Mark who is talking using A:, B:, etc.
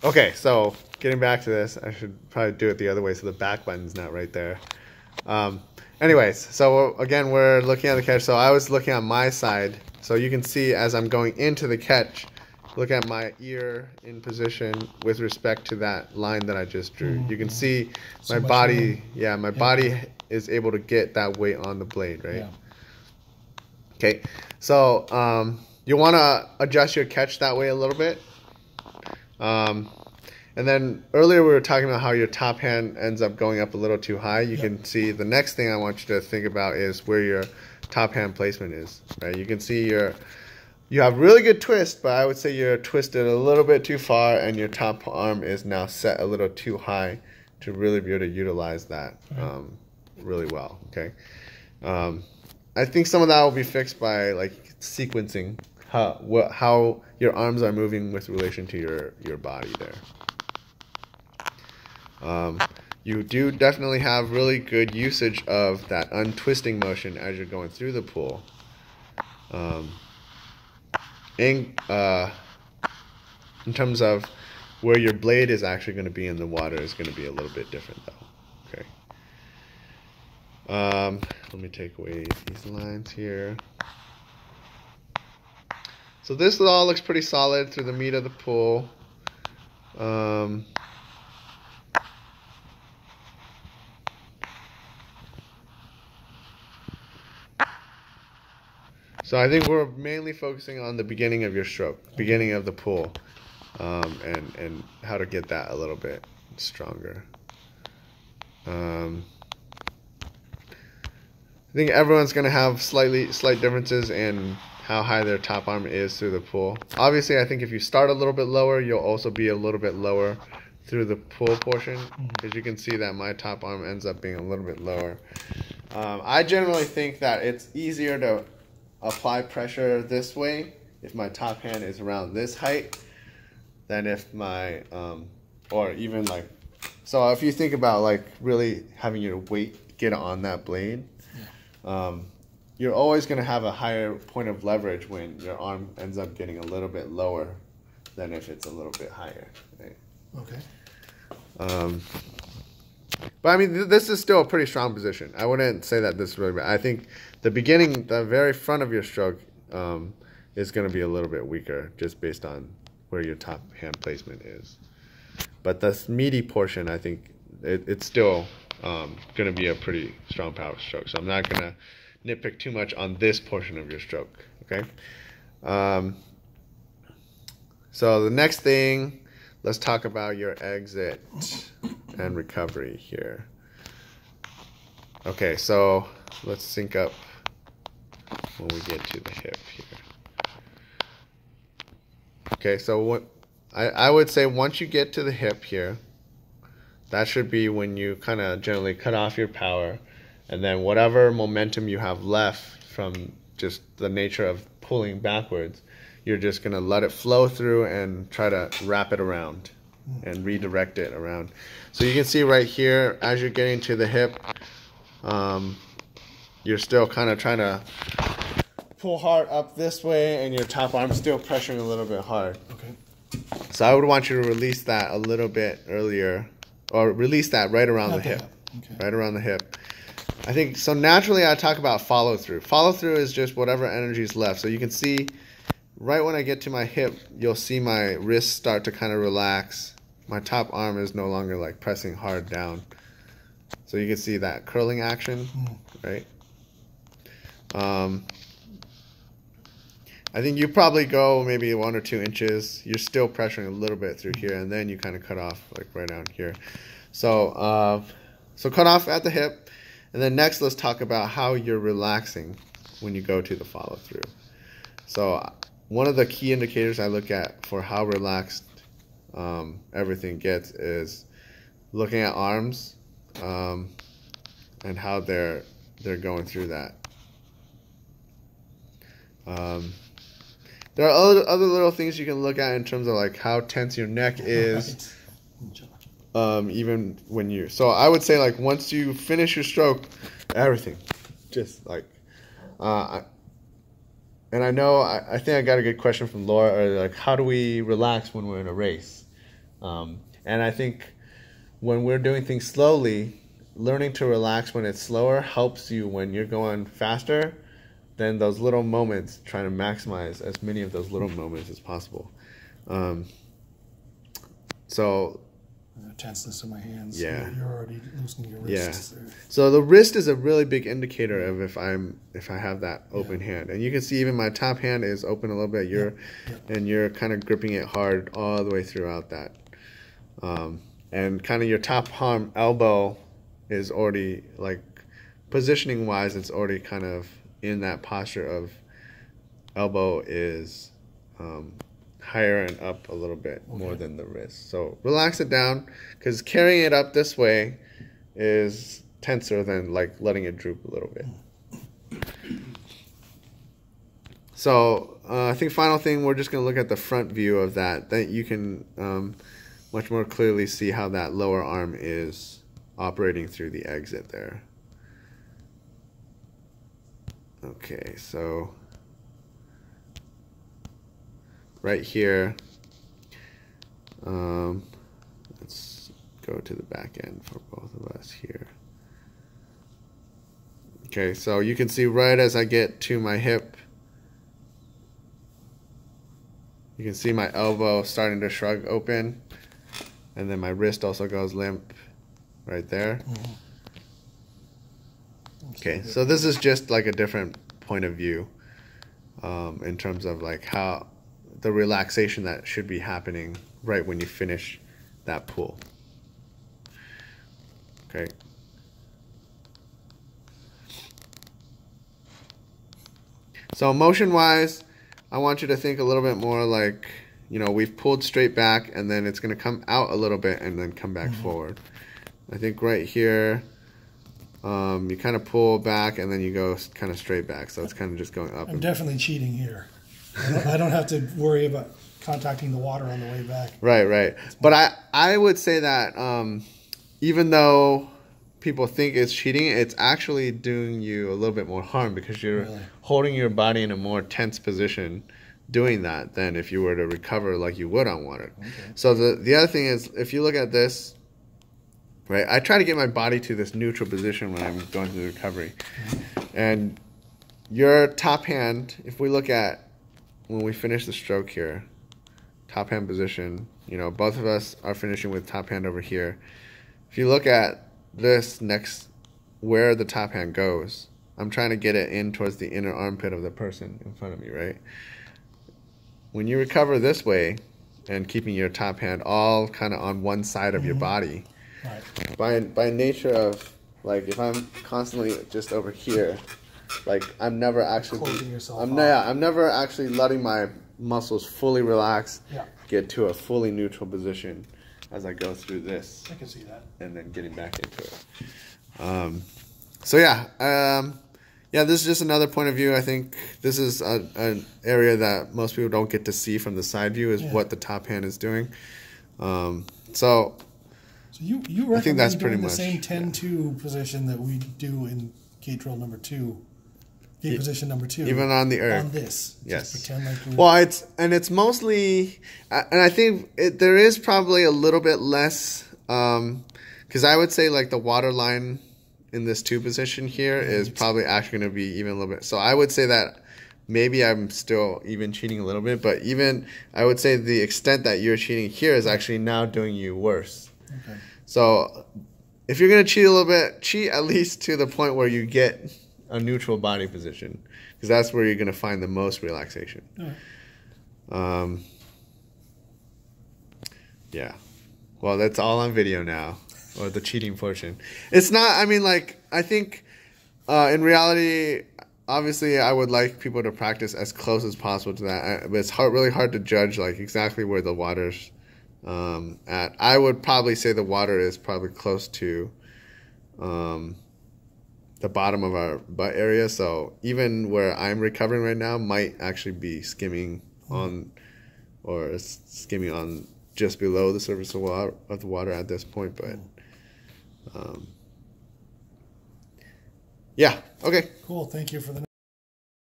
A: Okay, so getting back to this, I should probably do it the other way so the back button's not right there. Um, anyways, so again, we're looking at the catch. So I was looking on my side. So you can see as I'm going into the catch, look at my ear in position with respect to that line that I just drew. You can see my body, my body is able to get that weight on the blade, right?
B: Yeah.
A: Okay, so you want to adjust your catch that way a little bit. And then earlier we were talking about how your top hand ends up going up a little too high. You can see the next thing I want you to think about is where your top hand placement is, right? You can see you have really good twist, but I would say you're twisted a little bit too far and your top arm is now set a little too high to really be able to utilize that really well, okay? I think some of that will be fixed by like sequencing how your arms are moving with relation to your body there. You do definitely have really good usage of that untwisting motion as you're going through the pool. In terms of where your blade is actually going to be in the water is going to be a little bit different though. Okay. Let me take away these lines here. So this all looks pretty solid through the meat of the pool. So I think we're mainly focusing on the beginning of your stroke, beginning of the pull, and how to get that a little bit stronger. I think everyone's going to have slight differences in how high their top arm is through the pull. Obviously, I think if you start a little bit lower, you'll also be a little bit lower through the pull portion, because you can see that my top arm ends up being a little bit lower. I generally think that it's easier to apply pressure this way if my top hand is around this height than if my or even like, so if you think about like really having your weight get on that blade, you're always going to have a higher point of leverage when your arm ends up getting a little bit lower than if it's a little bit higher, right?
B: Okay.
A: But I mean, this is still a pretty strong position. I wouldn't say that this is really bad. I think the beginning, the very front of your stroke is going to be a little bit weaker just based on where your top hand placement is. But this meaty portion, I think it's still going to be a pretty strong power stroke. So I'm not going to nitpick too much on this portion of your stroke, okay? So the next thing, let's talk about your exit and recovery here. Okay, so let's sync up when we get to the hip here. Okay, so what I would say once you get to the hip here, that should be when you kind of generally cut off your power, and then whatever momentum you have left from just the nature of pulling backwards, you're just going to let it flow through and try to wrap it around and redirect it around. So you can see right here, as you're getting to the hip, you're still kind of trying to pull hard up this way, and your top arm's still pressuring a little bit hard.
B: Okay.
A: So I would want you to release that a little bit earlier, or release that right around the hip.
B: Okay.
A: Right around the hip. I think, so naturally I talk about follow through. Follow through is just whatever energy is left. So you can see right when I get to my hip, you'll see my wrist start to kind of relax. My top arm is no longer like pressing hard down. So you can see that curling action, right? I think you probably go maybe 1 or 2 inches. You're still pressuring a little bit through here, and then you kind of cut off like right down here. So, so cut off at the hip, and then next let's talk about how you're relaxing when you go to the follow through. So one of the key indicators I look at for how relaxed everything gets is looking at arms and how they're going through that. There are other little things you can look at in terms of like how tense your neck is. Even when you, so I would say like once you finish your stroke, everything, just like, and I know, I think I got a good question from Laura, or like, how do we relax when we're in a race? And I think when we're doing things slowly, learning to relax when it's slower helps you when you're going faster. Then those little moments, trying to maximize as many of those little moments as possible. So
B: tenseness in my hands.
A: Yeah.
B: You're already loosening your wrists.
A: Yeah. So the wrist is a really big indicator of if I have that open hand. And you can see even my top hand is open a little bit. And you're kind of gripping it hard all the way throughout that. And kind of your top palm elbow is already, like, positioning wise, it's already kind of in that posture of elbow is higher and up a little bit more than the wrist. So relax it down, because carrying it up this way is tenser than like letting it droop a little bit. So I think final thing, we're just going to look at the front view of that. That you can much more clearly see how that lower arm is operating through the exit there. Okay, so right here, let's go to the back end for both of us here. Okay, so you can see right as I get to my hip, you can see my elbow starting to shrug open, and then my wrist also goes limp right there. Okay, so this is just like a different point of view in terms of like how the relaxation that should be happening right when you finish that pull. Okay. So motion wise, I want you to think a little bit more like, you know, we've pulled straight back and then it's going to come out a little bit and then come back forward. I think right here, you kind of pull back and then you go kind of straight back. So it's kind of just going up.
B: I'm definitely cheating here. I don't have to worry about contacting the water on the way back.
A: Right. But I would say that even though people think it's cheating, it's actually doing you a little bit more harm, because you're holding your body in a more tense position doing that than if you were to recover like you would on water. Okay. So the other thing is, if you look at this, right, I try to get my body to this neutral position when I'm going through the recovery. And your top hand, if we look at when we finish the stroke here, top hand position, you know, both of us are finishing with top hand over here. If you look at this next, where the top hand goes, I'm trying to get it in towards the inner armpit of the person in front of me, right? When you recover this way and keeping your top hand all kind of on one side of your body, by nature of, like, if I'm constantly just over here, like, I'm never actually I'm never actually letting my muscles fully relax, get to a fully neutral position as I go through this.
B: I can see that.
A: And then getting back into it. So yeah, this is just another point of view. I think this is an area that most people don't get to see from the side view, is what the top hand is doing. So you recommend
B: I think that's pretty much the same 10-2 position that we do in gate drill number 2. Gate position number 2. Even on the ERG. On this.
A: Yes.
B: Just pretend like we're...
A: Well, it's mostly, and I think there is probably a little bit less, because I would say like the water line in this 2 position here is probably actually going to be even a little bit. So I would say that maybe I'm still even cheating a little bit, but even I would say the extent that you're cheating here is actually now doing you worse. Okay. So if you're going to cheat a little bit, cheat at least to the point where you get a neutral body position, because that's where you're going to find the most relaxation. Yeah. Well, that's all on video now, or the cheating portion. It's not, I mean, like, I think in reality, obviously I would like people to practice as close as possible to that, but it's really hard to judge like exactly where the water's at. I would probably say the water is probably close to the bottom of our butt area, so even where I'm recovering right now might actually be skimming on, or skimming on just below the surface of the water at this point, but yeah, okay.
B: Cool, thank you for the